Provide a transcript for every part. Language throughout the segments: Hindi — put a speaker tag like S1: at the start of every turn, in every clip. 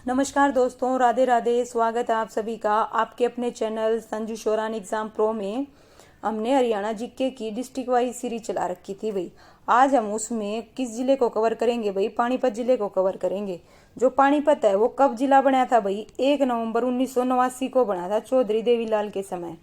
S1: नमस्कार दोस्तों, राधे राधे। स्वागत है आप सभी का आपके अपने channel Sanju Sheoran exam pro में। हमने हरियाणा जीके की डिस्ट्रिक्ट वाइज सीरीज चला रखी थी भाई। आज हम उसमें किस जिले को कवर करेंगे भाई? पानीपत जिले को कवर करेंगे। जो पानीपत है वो कब जिला बना था भाई? 1 नवंबर 1989 को बना था, चौधरी देवीलाल के समय।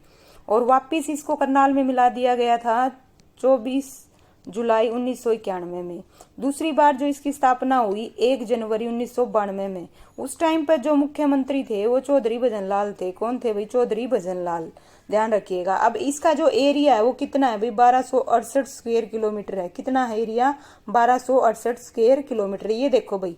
S1: और वापिस इसको करनाल में मिला दिया गया था 24 जुलाई 1991 में। दूसरी बार जो इसकी स्थापना हुई 1 जनवरी 1992 में। उस टाइम पर जो मुख्यमंत्री थे वो चौधरी भजनलाल थे। कौन थे भाई? चौधरी भजनलाल। ध्यान रखिएगा। अब इसका जो एरिया है वो कितना है भाई? 1268 स्क्वायर किलोमीटर है। कितना है एरिया? 1268 square kilometre. ये देखो भाई,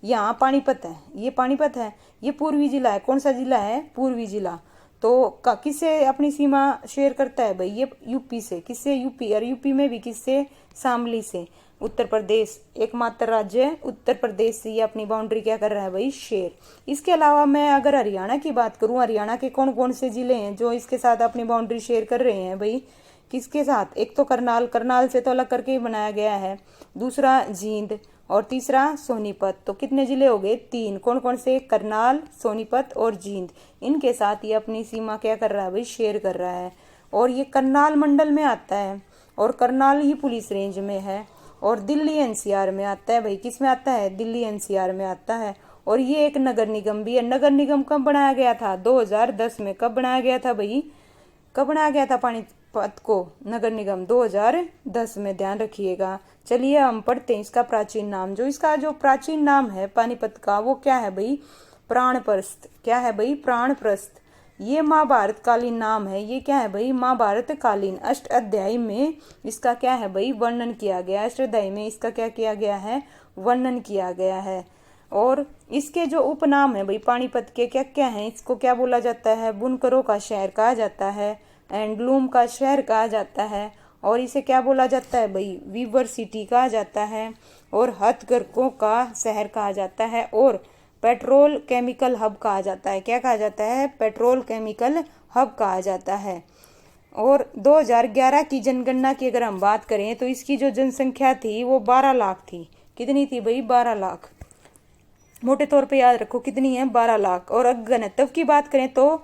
S1: यहाँ पानीपत है, ये पानीपत है, ये पूर्वी जिला है। कौन सा जिला है? पूर्वी जिला। तो किससे अपनी सीमा शेयर करता है भाई? ये यूपी से। किससे? यूपी। और यूपी में भी किससे? शामली से। उत्तर प्रदेश, एकमात्र राज्य उत्तर प्रदेश से ये अपनी बाउंड्री क्या कर रहा है भाई? शेयर। इसके अलावा मैं अगर हरियाणा की बात करूं, हरियाणा के कौन कौन से जिले हैं जो इसके साथ अपनी बाउंड्री शेयर कर रहे हैं भाई? किसके साथ? एक तो करनाल, करनाल से तो अलग करके ही बनाया गया है। दूसरा जींद और तीसरा सोनीपत। तो कितने जिले हो गए? 3। कौन कौन से? करनाल, सोनीपत और जींद। इनके साथ ये अपनी सीमा क्या कर रहा है भाई? शेयर कर रहा है। और ये करनाल मंडल में आता है और करनाल ही पुलिस रेंज में है और दिल्ली एनसीआर में आता है भाई। किस में आता है? दिल्ली एनसीआर में आता है। और ये एक नगर निगम भी है। नगर निगम कब बनाया गया था? 2010 में। कब बनाया गया था भाई? कब बनाया गया था पानीपत को नगर निगम? 2010 में। ध्यान रखिएगा। चलिए हम पढ़ते हैं इसका प्राचीन नाम। इसका जो प्राचीन नाम है पानीपत का वो क्या है भाई? प्राणप्रस्थ। क्या है भाई? प्राणप्रस्थ। ये महाभारत कालीन नाम है। ये क्या है भाई? महाभारत कालीन। अष्ट अध्याय में इसका क्या है भाई? वर्णन किया गया। अष्ट अध्याय में इसका क्या किया गया है? वर्णन किया गया है। और इसके जो उपनाम है भाई पानीपत के क्या क्या है? इसको क्या बोला जाता है? बुनकरों का शहर कहा जाता है, हैंडलूम का शहर कहा जाता है, और इसे क्या बोला जाता है भाई? वीवर सिटी कहा जाता है, और हथकरघों का शहर कहा जाता है, और पेट्रोल केमिकल हब कहा जाता है। क्या कहा जाता है? पेट्रोल केमिकल हब कहा जाता है। और 2011 की जनगणना की अगर हम बात करें तो इसकी जो जनसंख्या थी वो 12 लाख थी। कितनी थी भाई? 12 लाख। मोटे तौर पे याद रखो कितनी है? 12 लाख। और घनत्व की बात करें तो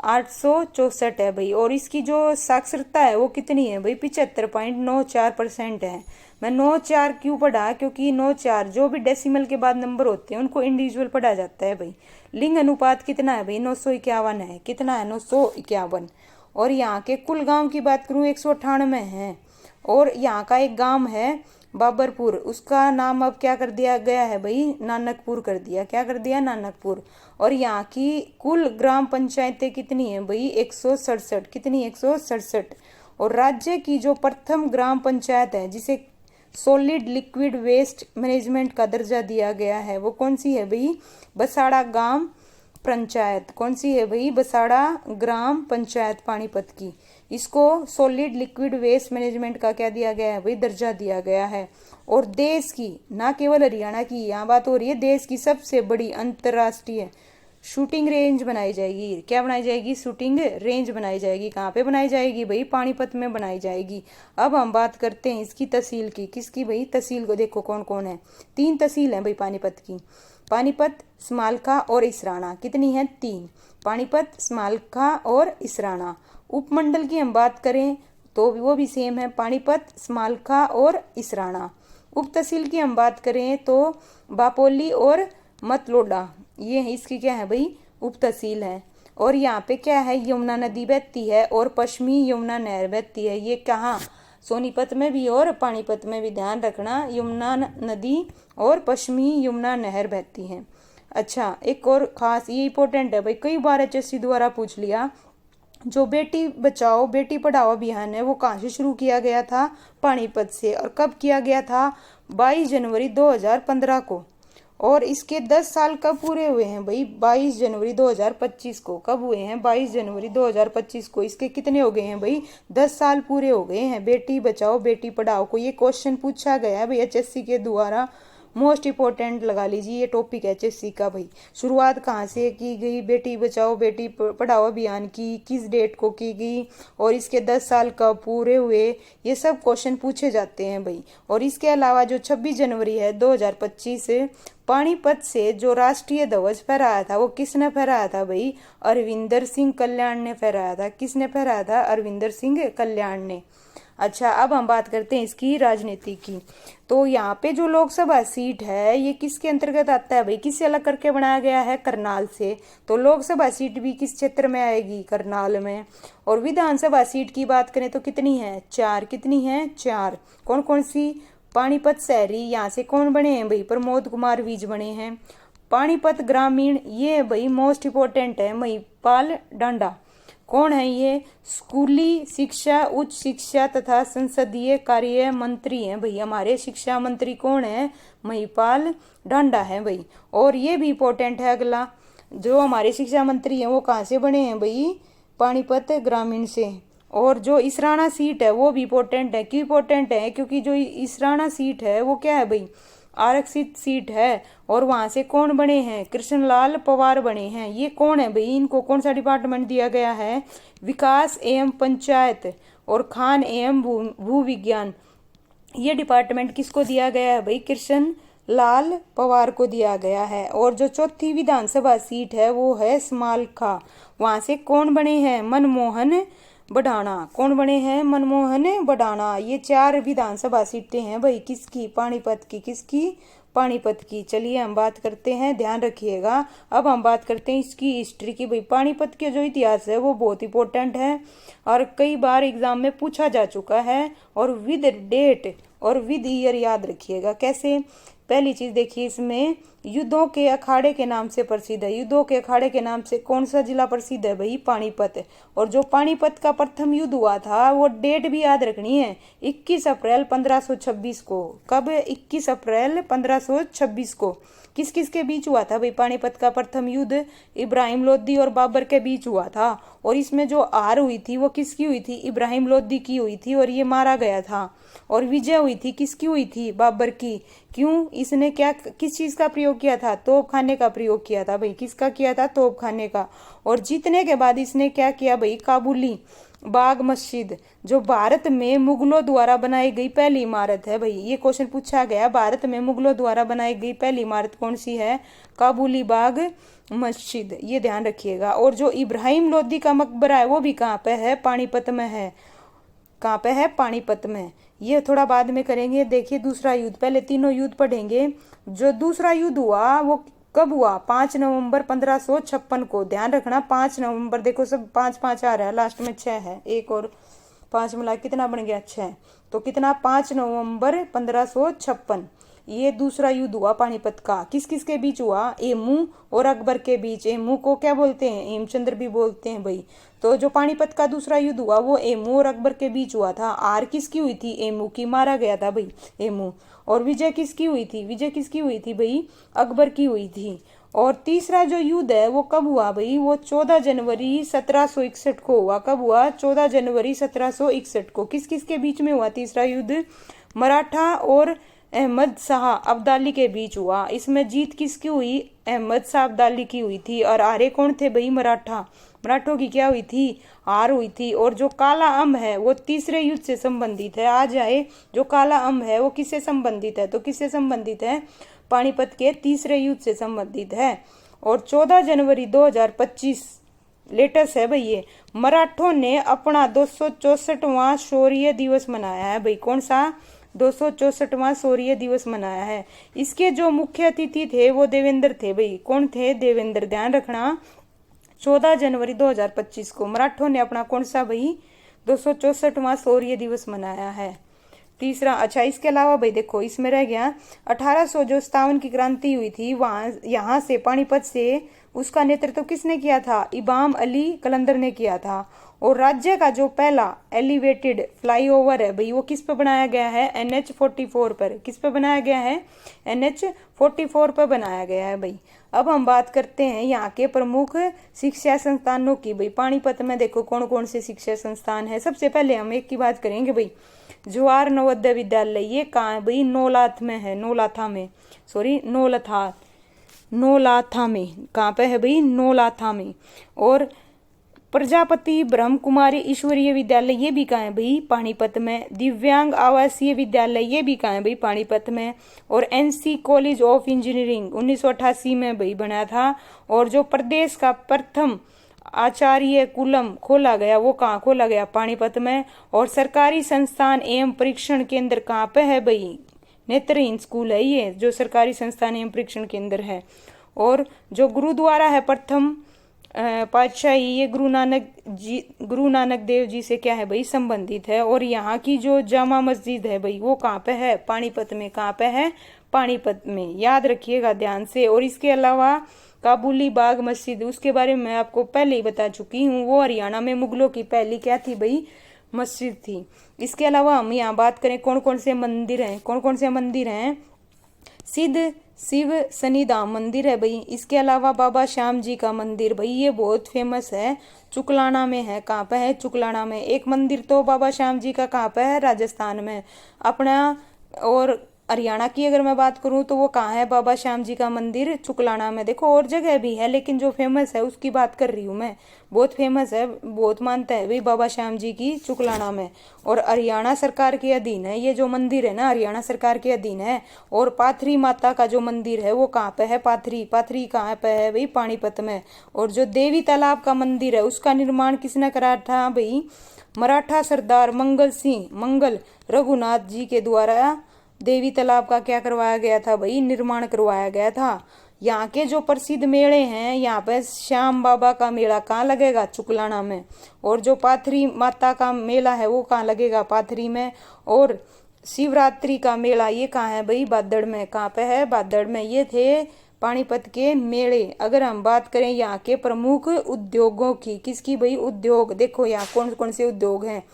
S1: 864 है भाई। और इसकी जो साक्षरता है वो कितनी है भाई? 75.94% है। मैं 94 क्यों पढ़ा? क्योंकि 94 जो भी डेसिमल के बाद नंबर होते हैं उनको इंडिविजुअल पढ़ा जाता है भाई। लिंग अनुपात कितना है भाई? 951 है। कितना है? 951। और यहाँ के कुल गांव की बात करूँ 198 है। और यहाँ का एक गांव है बाबरपुर, उसका नाम अब क्या कर दिया गया है भाई? नानकपुर कर दिया। क्या कर दिया? नानकपुर। और यहाँ की कुल ग्राम पंचायतें कितनी है भाई? 167। कितनी? 167। और राज्य की जो प्रथम ग्राम पंचायत है जिसे सॉलिड लिक्विड वेस्ट मैनेजमेंट का दर्जा दिया गया है वो कौन सी है भाई? बसाड़ा ग्राम पंचायत। कौन सी है भाई? बसाड़ा ग्राम पंचायत पानीपत की। इसको सॉलिड लिक्विड वेस्ट मैनेजमेंट का क्या दिया गया है भाई? दर्जा दिया गया है। और देश की, ना केवल हरियाणा की, यहाँ बात हो रही है, देश की सबसे बड़ी अंतर्राष्ट्रीय शूटिंग रेंज बनाई जाएगी। क्या बनाई जाएगी? शूटिंग रेंज बनाई जाएगी। कहाँ पे बनाई जाएगी भाई? पानीपत में बनाई जाएगी। अब हम बात करते हैं इसकी तहसील की। किसकी भाई? तहसील को देखो कौन कौन है। 3 तहसील है भाई पानीपत की। पानीपत, समालखा और इसराना। कितनी है? 3। पानीपत, समालखा और इसराना। उपमंडल की हम बात करें तो वो भी सेम है, पानीपत, समालखा और इसराना। उप तहसील की हम बात करें तो बापोली और मतलोडा। ये है इसकी क्या है भाई? उप तहसील है। और यहाँ पे क्या है? यमुना नदी बहती है और पश्चिमी यमुना नहर बहती है। ये कहाँ? सोनीपत में भी और पानीपत में भी। ध्यान रखना, यमुना नदी और पश्चिमी यमुना नहर बहती है। अच्छा, एक और खास, ये इंपॉर्टेंट है भाई, कई बार एचएससी द्वारा पूछ लिया। जो बेटी बचाओ बेटी पढ़ाओ अभियान है वो कहाँ से शुरू किया गया था? पानीपत से। और कब किया गया था? 22 जनवरी 2015 को। और इसके 10 साल कब पूरे हुए हैं भाई? 22 जनवरी 2025 को। कब हुए हैं? 22 जनवरी 2025 को। इसके कितने हो गए हैं भाई? 10 साल पूरे हो गए हैं। बेटी बचाओ बेटी पढ़ाओ को ये क्वेश्चन पूछा गया है भाई एचएससी के द्वारा मोस्ट इम्पोर्टेंट लगा लीजिए ये टॉपिक है एचएससी का भाई। शुरुआत कहाँ से की गई बेटी बचाओ बेटी पढ़ाओ अभियान की, किस डेट को की गई और इसके 10 साल कब पूरे हुए, ये सब क्वेश्चन पूछे जाते हैं भाई। और इसके अलावा जो 26 जनवरी है 2025 पानीपत से जो राष्ट्रीय ध्वज फहराया था वो किसने फहराया था भाई? अरविंदर सिंह कल्याण ने फहराया था। किसने फहराया था? अरविंदर सिंह कल्याण ने। अच्छा, अब हम बात करते हैं इसकी राजनीति की। तो यहाँ पे जो लोकसभा सीट है ये किसके अंतर्गत आता है भाई? किससे अलग करके बनाया गया है? करनाल से। तो लोकसभा सीट भी किस क्षेत्र में आएगी? करनाल में। और विधानसभा सीट की बात करें तो कितनी है? 4। कितनी है? 4। कौन कौन सी? पानीपत शहरी, यहाँ से कौन बने हैं भाई? प्रमोद कुमार विज बने हैं। पानीपत ग्रामीण, ये भाई मोस्ट इम्पोर्टेंट है, महिपाल डांडा। कौन है ये? स्कूली शिक्षा, उच्च शिक्षा तथा संसदीय कार्य मंत्री हैं भाई। हमारे शिक्षा मंत्री कौन है? महिपाल डांडा है भाई। और ये भी इम्पोर्टेंट है अगला, जो हमारे शिक्षा मंत्री हैं वो कहाँ से बने हैं भाई? पानीपत ग्रामीण से। और जो इसराना सीट है वो भी इम्पोर्टेंट है। क्यों इम्पोर्टेंट है? क्योंकि जो इसराना सीट है वो क्या है भाई? आरक्षित सीट है। और वहां से कौन बने हैं? कृष्णलाल पवार बने हैं। ये कौन है भाई? इनको कौन सा डिपार्टमेंट दिया गया है? विकास एवं पंचायत और खान एवं भू विज्ञान। ये डिपार्टमेंट किसको दिया गया है भाई? कृष्णलाल पवार को दिया गया है। और जो चौथी विधानसभा सीट है वो है समालखा। वहां से कौन बने हैं? मनमोहन बढ़ाना। कौन बने हैं? मनमोहन बढ़ाना। ये 4 विधानसभा सीटें हैं भाई किसकी? पानीपत की। किसकी? पानीपत की। चलिए हम बात करते हैं, ध्यान रखिएगा। अब हम बात करते हैं इसकी हिस्ट्री की भाई। पानीपत के जो इतिहास है वो बहुत इंपॉर्टेंट है और कई बार एग्जाम में पूछा जा चुका है। और विद डेट और विद ईयर याद रखिएगा। कैसे? पहली चीज देखिए, इसमें युद्धों के अखाड़े के नाम से प्रसिद्ध है। युद्धों के अखाड़े के नाम से कौन सा जिला प्रसिद्ध है भाई? पानीपत। और जो पानीपत का प्रथम युद्ध हुआ था वो डेट भी याद रखनी है, 21 अप्रैल 1526 को। कब? 21 अप्रैल 1526 को। किस किस के बीच हुआ था भाई पानीपत का प्रथम युद्ध? इब्राहिम लोदी और बाबर के बीच हुआ था। और इसमें जो हार हुई थी वो किसकी हुई थी? इब्राहिम लोदी की हुई थी और ये मारा गया था। और विजय हुई थी किसकी हुई थी? बाबर की। क्यों? इसने क्या, किस चीज का प्रयोग किया था? तोप खाने का प्रयोग किया था भाई। किसका किया था? तोप खाने का। और जीतने के बाद इसने क्या किया भाई? काबुली बाग मस्जिद, जो भारत में मुगलों द्वारा बनाई गई पहली इमारत है भाई। ये क्वेश्चन पूछा गया, भारत में मुगलों द्वारा बनाई गई पहली इमारत कौन सी है? काबुली बाग मस्जिद। ये ध्यान रखिएगा। और जो इब्राहिम लोदी का मकबरा है वो भी कहाँ पे है? पानीपत में है। कहाँ पे है? पानीपत में। ये थोड़ा बाद में करेंगे। देखिए दूसरा युद्ध, पहले तीनों युद्ध पढ़ेंगे। जो दूसरा युद्ध हुआ वो कब हुआ? 5 नवंबर 1556 को। ध्यान रखना 5 नवंबर। देखो सब 5 आ रहा है, लास्ट में 6 है। 1 और 5 मिला कितना बन गया? 6। तो कितना? 5 नवंबर 1556 ये दूसरा युद्ध हुआ पानीपत का। किस किस के बीच हुआ? एमू और अकबर के बीच। एमू को क्या बोलते हैं? हेमचंद्र भी बोलते हैं भाई। तो जो पानीपत का दूसरा युद्ध हुआ वो एमू और अकबर के बीच हुआ था। आर किसकी हुई थी? एमू की। मारा गया था भाई एमू। और विजय किसकी हुई थी? विजय किसकी हुई थी भाई? अकबर की हुई थी। और तीसरा जो युद्ध है वो कब हुआ भाई? वो 14 जनवरी 1761 को हुआ। कब हुआ? 14 जनवरी 1761 को। किस किस के बीच में हुआ तीसरा युद्ध? मराठा और अहमद शाह अब्दाली के बीच हुआ। इसमें जीत किसकी हुई? अहमद शाह अब्दाली की हुई थी। और हारे कौन थे भाई? मराठा। मराठों की क्या हुई थी? हार हुई थी। और जो काला अम्ब है वो तीसरे युद्ध से संबंधित है। आ जाए, जो काला अम्ब है वो किससे संबंधित है? तो किससे संबंधित है? पानीपत के तीसरे युद्ध से संबंधित है। और 14 जनवरी 2025 लेटेस्ट है भाई ये, मराठों ने अपना 264वां शौर्य दिवस मनाया है भाई। कौन सा? 264वां शौर्य दिवस मनाया है। इसके जो मुख्य अतिथि थे वो देवेंद्र थे भाई। कौन थे? देवेंद्र। ध्यान रखना 14 जनवरी 2025 को मराठों ने अपना कौन सा भाई? 264वां शौर्य दिवस मनाया है। तीसरा, अच्छा इसके अलावा भाई देखो इसमें रह गया 1857 की क्रांति हुई थी वहां, यहाँ से पानीपत से, उसका नेतृत्व किसने किया था? इमाम अली कलंदर ने किया था। और राज्य का जो पहला एलिवेटेड फ्लाईओवर है भाई वो किस पे बनाया गया है? NH44 पर। किस पे बनाया गया है? NH44 पर बनाया गया है भाई। अब हम बात करते हैं यहाँ के प्रमुख शिक्षा संस्थानों की भाई। पानीपत में देखो कौन कौन से शिक्षा संस्थान है। सबसे पहले हम एक की बात करेंगे भाई, जवाहर नवोदय विद्यालय ये कहाँ है भाई? नौलाथ में है, नौलाथा में, सॉरी नौलाथा में। कहाँ पे है भाई? नौलाथा में। और प्रजापति ब्रह्म कुमारी ईश्वरीय विद्यालय ये भी कहाँ है भाई? पानीपत में। दिव्यांग आवासीय विद्यालय ये भी कहाँ है भाई? पानीपत में। और एनसी कॉलेज ऑफ इंजीनियरिंग 1988 में भाई बना था। और जो प्रदेश का प्रथम आचार्य कुलम खोला गया वो कहाँ खोला गया? पानीपत में। और सरकारी संस्थान एवं परीक्षण केंद्र कहाँ पे है भाई? नेत्रहीन स्कूल है ये, जो सरकारी संस्थान एवं परीक्षण केंद्र है। और जो गुरुद्वारा है प्रथम पातशाही, ये गुरु नानक देव जी से क्या है भाई? संबंधित है। और यहाँ की जो जामा मस्जिद है भाई वो कहाँ पे है? पानीपत में। कहाँ पे है? पानीपत में, याद रखिएगा ध्यान से। और इसके अलावा काबुली बाग मस्जिद, उसके बारे में मैं आपको पहले ही बता चुकी हूँ, वो हरियाणा में मुगलों की पहली क्या थी भाई? मस्जिद थी। इसके अलावा हम यहाँ बात करें कौन कौन से मंदिर हैं, कौन कौन से मंदिर हैं? सिद्ध शिव शनिधाम मंदिर है भाई। इसके अलावा बाबा श्याम जी का मंदिर भाई ये बहुत फेमस है, चुकलाना में है। कहाँ पे है? चुकलाना में। एक मंदिर तो बाबा श्याम जी का कहाँ पे है? राजस्थान में अपना। और हरियाणा की अगर मैं बात करूं तो वो कहाँ है? बाबा श्याम जी का मंदिर चुकलाना में। देखो और जगह भी है लेकिन जो फेमस है उसकी बात कर रही हूँ मैं, बहुत फेमस है, बहुत मानता है भाई बाबा श्याम जी की, चुकलाना में। और हरियाणा सरकार के अधीन है ये जो मंदिर है ना, हरियाणा सरकार के अधीन है। और पाथरी माता का जो मंदिर है वो कहाँ पे है? पाथरी कहाँ पे है भाई? पानीपत में। और जो देवी तालाब का मंदिर है उसका निर्माण किसने करा था भाई? मराठा सरदार मंगल रघुनाथ जी के द्वारा देवी तालाब का क्या करवाया गया था भाई? निर्माण करवाया गया था। यहाँ के जो प्रसिद्ध मेले हैं, यहाँ पे श्याम बाबा का मेला कहाँ लगेगा? चुकलाना में। और जो पाथरी माता का मेला है वो कहाँ लगेगा? पाथरी में। और शिवरात्रि का मेला ये कहाँ है भाई? बादड़ में। कहाँ पे है? बादड़ में। ये थे पानीपत के मेले। अगर हम बात करें यहाँ के प्रमुख उद्योगों की, किसकी भाई? उद्योग। देखो यहाँ कौन कौन से उद्योग हैं?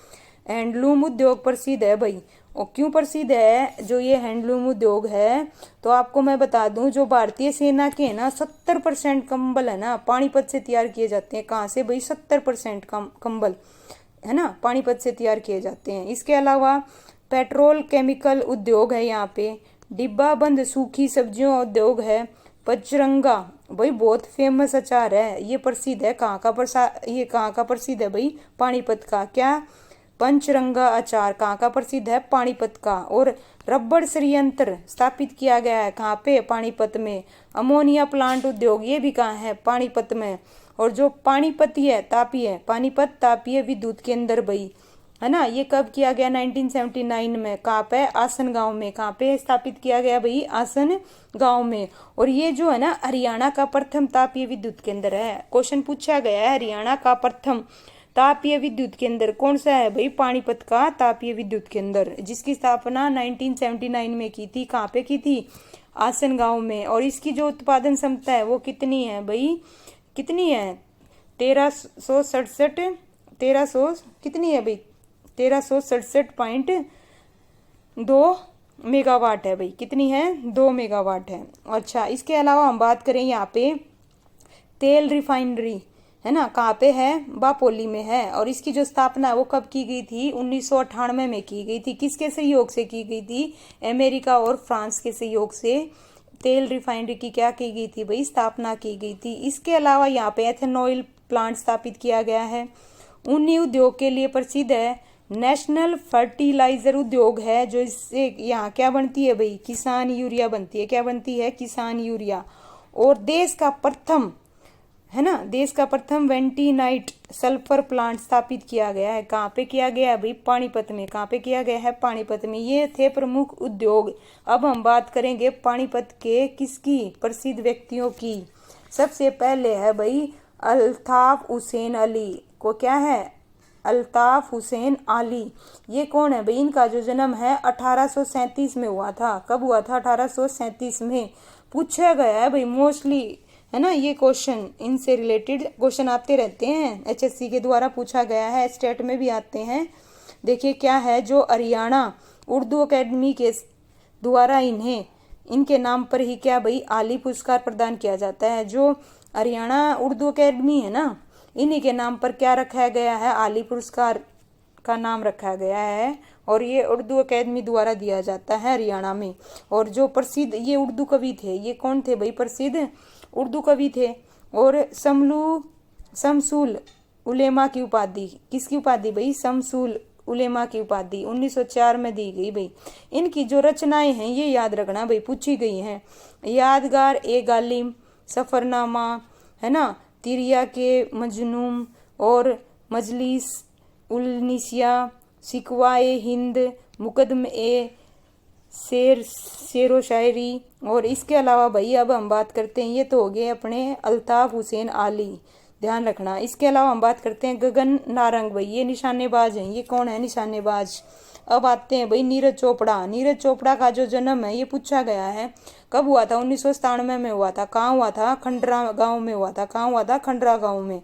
S1: हैंडलूम उद्योग प्रसिद्ध है भाई। और क्यों प्रसिद्ध है जो ये हैंडलूम उद्योग है? तो आपको मैं बता दूं, जो भारतीय सेना के है ना 70% कंबल है ना पानीपत से तैयार किए जाते हैं। कहाँ से भाई? 70% कंबल है ना पानीपत से तैयार किए जाते हैं। इसके अलावा पेट्रोल केमिकल उद्योग है यहाँ पे। डिब्बा बंद सूखी सब्जियों उद्योग है। पचरंगा भाई बहुत फेमस अचार है, ये प्रसिद्ध है। कहाँ का ये कहाँ का प्रसिद्ध है भाई? पानीपत का। क्या? पंचरंगा अचार कहाँ का प्रसिद्ध है? पानीपत का। और रबड़ संयंत्र स्थापित किया गया है कहाँ पे? पानीपत में। अमोनिया प्लांट उद्योग ये भी कहाँ है? पानीपत में। और जो पानीपत तापीय विद्युत केंद्र भाई है ना, ये कब किया गया? 1979 में। कहाँ पे? आसन गांव में। कहाँ पे स्थापित किया गया भाई? आसन गांव में। और ये जो है ना हरियाणा का प्रथम तापीय विद्युत केंद्र है। क्वेश्चन पूछा गया है हरियाणा का प्रथम तापीय विद्युत केंद्र कौन सा है भाई? पानीपत का तापीय विद्युत केंद्र, जिसकी स्थापना 1979 में की थी। कहाँ पे की थी? आसन गांव में। और इसकी जो उत्पादन क्षमता है वो कितनी है भाई? कितनी है? 1367 कितनी है भाई? 1367.2 मेगावाट है भाई। कितनी है? 2 मेगावाट है। अच्छा, इसके अलावा हम बात करें यहाँ पे तेल रिफाइनरी है ना, कहाँ पे है? बापोली में है। और इसकी जो स्थापना है वो कब की गई थी? 1998 में की गई थी। किसके सहयोग से की गई थी? अमेरिका और फ्रांस के सहयोग से तेल रिफाइनरी की क्या की गई थी भाई? स्थापना की गई थी। इसके अलावा यहाँ पे एथेनॉल प्लांट स्थापित किया गया है। ऊनी उद्योग के लिए प्रसिद्ध है। नेशनल फर्टिलाइजर उद्योग है, जो इससे यहाँ क्या बनती है भाई? किसान यूरिया बनती है। क्या बनती है? किसान यूरिया। और देश का प्रथम वेंटीनाइट सल्फर प्लांट स्थापित किया गया है। कहाँ पे किया गया है भाई? पानीपत में। कहाँ पे किया गया है? पानीपत में। ये थे प्रमुख उद्योग। अब हम बात करेंगे पानीपत के किसकी? प्रसिद्ध व्यक्तियों की। सबसे पहले है भाई अल्ताफ हुसैन अली। को क्या है? अल्ताफ हुसैन अली। ये कौन है भाई? इनका जो जन्म है 1837 में हुआ था। कब हुआ था? 1837 में। पूछा गया है भाई मोस्टली है ना, ये क्वेश्चन इनसे रिलेटेड क्वेश्चन आते रहते हैं, एचएससी के द्वारा पूछा गया है, स्टेट में भी आते हैं। देखिए क्या है, जो हरियाणा उर्दू अकेडमी के द्वारा इनके नाम पर ही क्या भाई? आली पुरस्कार प्रदान किया जाता है। जो हरियाणा उर्दू अकेडमी है ना, इन्हीं के नाम पर क्या रखा गया है? आली पुरस्कार का नाम रखा गया है। और ये उर्दू अकेडमी द्वारा दिया जाता है हरियाणा में। और जो प्रसिद्ध ये उर्दू कवि थे, ये कौन थे भाई? प्रसिद्ध उर्दू कवि थे। और शमसूल उलेमा की उपाधि, किसकी उपाधि भाई? शमसूल उलेमा की उपाधि 1904 में दी गई भाई। इनकी जो रचनाएं हैं ये याद रखना भाई, पूछी गई हैं। यादगार ए गालिम, सफरनामा, है ना, तिरिया के मजनूम और मजलिस उलनिसिया, शिकवाए हिंद, मुकदम ए शेरो शायरी। और इसके अलावा भाई अब हम बात करते हैं, ये तो हो गए अपने अल्ताफ हुसैन आली, ध्यान रखना। इसके अलावा हम बात करते हैं गगन नारंग भाई, ये निशानेबाज हैं। ये कौन है निशानेबाज? अब आते हैं भाई नीरज चोपड़ा। नीरज चोपड़ा का जो जन्म है ये पूछा गया है, कब हुआ था? 1997 में हुआ था। कहाँ हुआ था? खंडरा गांव में हुआ था। कहाँ हुआ था? खंडरा गांव में।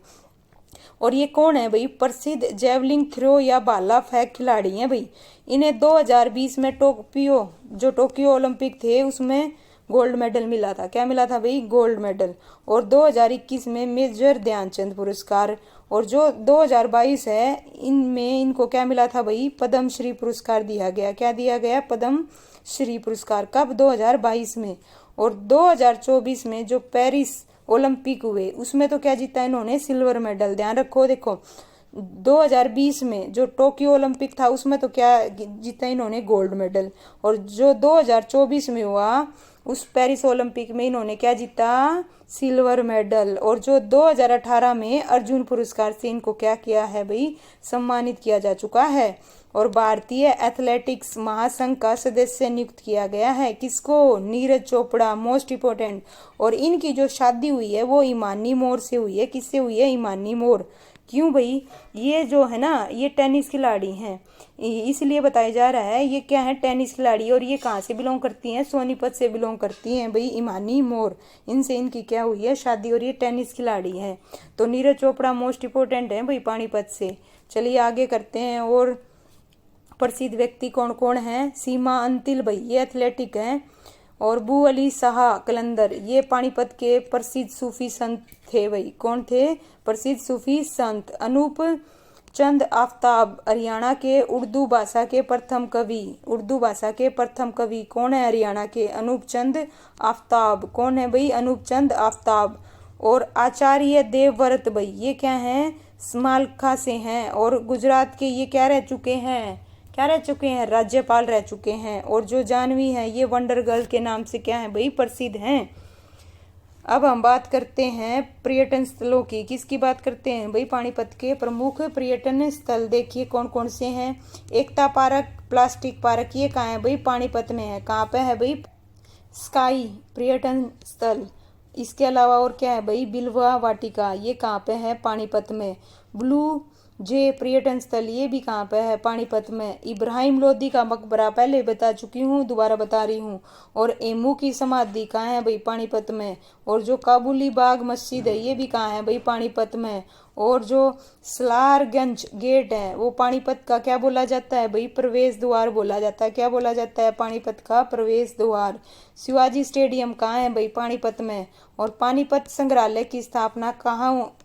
S1: और ये कौन है भाई? प्रसिद्ध जेवलिंग थ्रो या भाला फेंक खिलाड़ी हैं भाई। इन्हें 2020 में टोक्यो ओलंपिक थे उसमें गोल्ड मेडल मिला था। क्या मिला था भाई? Gold medal. और 2021 में मेजर ध्यानचंद पुरस्कार। और जो 2022 है इनमें इनको क्या मिला था भाई? पद्म श्री पुरस्कार दिया गया। क्या दिया गया? पद्म श्री पुरस्कार। कब? 2022 में। और 2024 में जो पेरिस ओलंपिक हुए उसमें तो क्या जीता इन्होंने? Silver medal. ध्यान रखो, देखो 2020 में जो टोक्यो ओलंपिक था उसमें तो क्या जीता इन्होंने? Gold medal. और जो 2024 में हुआ उस पेरिस ओलंपिक में इन्होंने क्या जीता? Silver medal. और जो 2018 में अर्जुन पुरस्कार से इनको क्या किया है भाई? सम्मानित किया जा चुका है। और भारतीय एथलेटिक्स महासंघ का सदस्य नियुक्त किया गया है। किसको? Neeraj Chopra, most important. और इनकी जो शादी हुई है वो इमानी मोर से हुई है। किससे हुई है? इमानी मोर। क्यों भाई? ये जो है ना ये टेनिस खिलाड़ी हैं, इसलिए बताया जा रहा है ये क्या है? टेनिस खिलाड़ी। और ये कहाँ से बिलोंग करती हैं? सोनीपत से बिलोंग करती हैं भाई इमानी मोर। इनसे इनकी क्या हुई है? शादी। और ये टेनिस खिलाड़ी हैं। तो नीरज चोपड़ा मोस्ट इम्पोर्टेंट है भाई पानीपत से। चलिए आगे करते हैं। और प्रसिद्ध व्यक्ति कौन कौन है? सीमा अंतिल भाई, ये एथलेटिक हैं। और बू अली शाह कलंदर, ये पानीपत के प्रसिद्ध सूफी संत थे भाई। कौन थे? प्रसिद्ध सूफी संत। अनूप चंद आफ्ताब हरियाणा के उर्दू भाषा के प्रथम कवि। उर्दू भाषा के प्रथम कवि कौन है? हरियाणा के अनूप चंद आफ्ताब। कौन है भाई? अनूप चंद आफ्ताब। और आचार्य देवव्रत भाई, ये क्या हैं? स्मालखा से हैं। और गुजरात के ये क्या रह चुके हैं? क्या रह चुके हैं? राज्यपाल रह चुके हैं। और जो जानवी है ये वंडर गर्ल के नाम से क्या है भाई? प्रसिद्ध हैं। अब हम बात करते हैं पर्यटन स्थलों की। किसकी बात करते हैं भाई? पानीपत के प्रमुख पर्यटन स्थल देखिए कौन कौन से हैं। एकता पार्क, प्लास्टिक पार्क, ये कहाँ है भाई? पानीपत में है। कहाँ पे है भाई? स्काई पर्यटन स्थल। इसके अलावा और क्या है भाई? बिलवा वाटिका, ये कहाँ पे है? पानीपत में। ब्लू जे पर्यटन स्थल, ये भी कहाँ पे है? पानीपत में। इब्राहिम लोदी का मकबरा पहले बता चुकी हूँ, दोबारा बता रही हूँ। और एमू की समाधि कहाँ है भाई? पानीपत में। और जो काबुली बाग मस्जिद है ये भी कहाँ है भाई? पानीपत में। और जो सलारगंज गेट है वो पानीपत का क्या बोला जाता है भाई? प्रवेश द्वार बोला जाता है। क्या बोला जाता है? पानीपत का प्रवेश द्वार। शिवाजी स्टेडियम कहाँ है भाई? पानीपत में। और पानीपत संग्रहालय की स्थापना कहाँ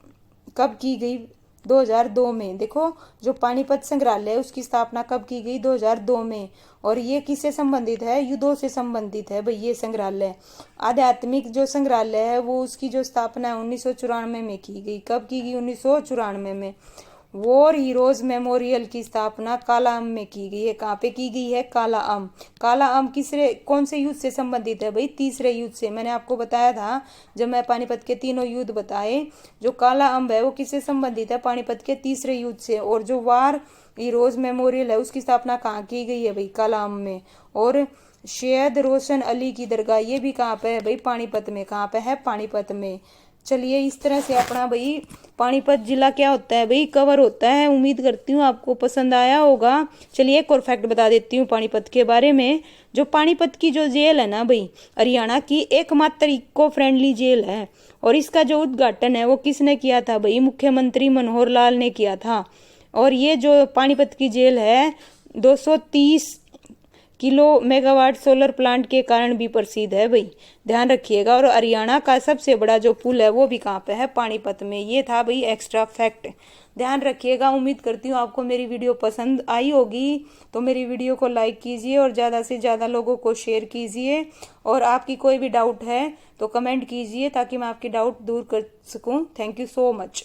S1: कब की गई? 2002 में। देखो जो पानीपत संग्रहालय है उसकी स्थापना कब की गई? 2002 में। और ये किससे संबंधित है? युद्धों से संबंधित है भाई ये संग्रहालय। आध्यात्मिक जो संग्रहालय है वो उसकी जो स्थापना है 1994 में की गई। कब की गई? 1994 में। वॉर हीरोज मेमोरियल की स्थापना कालाअम में की गई है। कहाँ पे की गई है? कालाअम। कालाअम कौन से युद्ध से संबंधित है भाई? तीसरे युद्ध से। मैंने आपको बताया था जब मैं पानीपत के तीनों युद्ध बताए, जो कालाअम है वो किससे संबंधित है? पानीपत के तीसरे युद्ध से। और जो वॉर हीरोज मेमोरियल है उसकी स्थापना कहाँ की गई है भाई? कालाअम में। और सैयद रोशन अली की दरगाह, ये भी कहाँ पे है भाई? पानीपत में। कहाँ पे है? पानीपत में। चलिए इस तरह से अपना भाई पानीपत जिला क्या होता है भाई? कवर होता है। उम्मीद करती हूँ आपको पसंद आया होगा। चलिए एक और फैक्ट बता देती हूँ पानीपत के बारे में। जो पानीपत की जो जेल है ना भाई, हरियाणा की एकमात्र इको फ्रेंडली जेल है। और इसका जो उद्घाटन है वो किसने किया था भाई? मुख्यमंत्री मनोहर लाल ने किया था। और ये जो पानीपत की जेल है 230 किलो मेगावाट सोलर प्लांट के कारण भी प्रसिद्ध है भाई, ध्यान रखिएगा। और हरियाणा का सबसे बड़ा जो पुल है वो भी कहाँ पे है? पानीपत में। ये था भाई एक्स्ट्रा फैक्ट। ध्यान रखिएगा। उम्मीद करती हूँ आपको मेरी वीडियो पसंद आई होगी, तो मेरी वीडियो को लाइक कीजिए और ज़्यादा से ज़्यादा लोगों को शेयर कीजिए। और आपकी कोई भी डाउट है तो कमेंट कीजिए ताकि मैं आपकी डाउट दूर कर सकूँ। Thank you so much.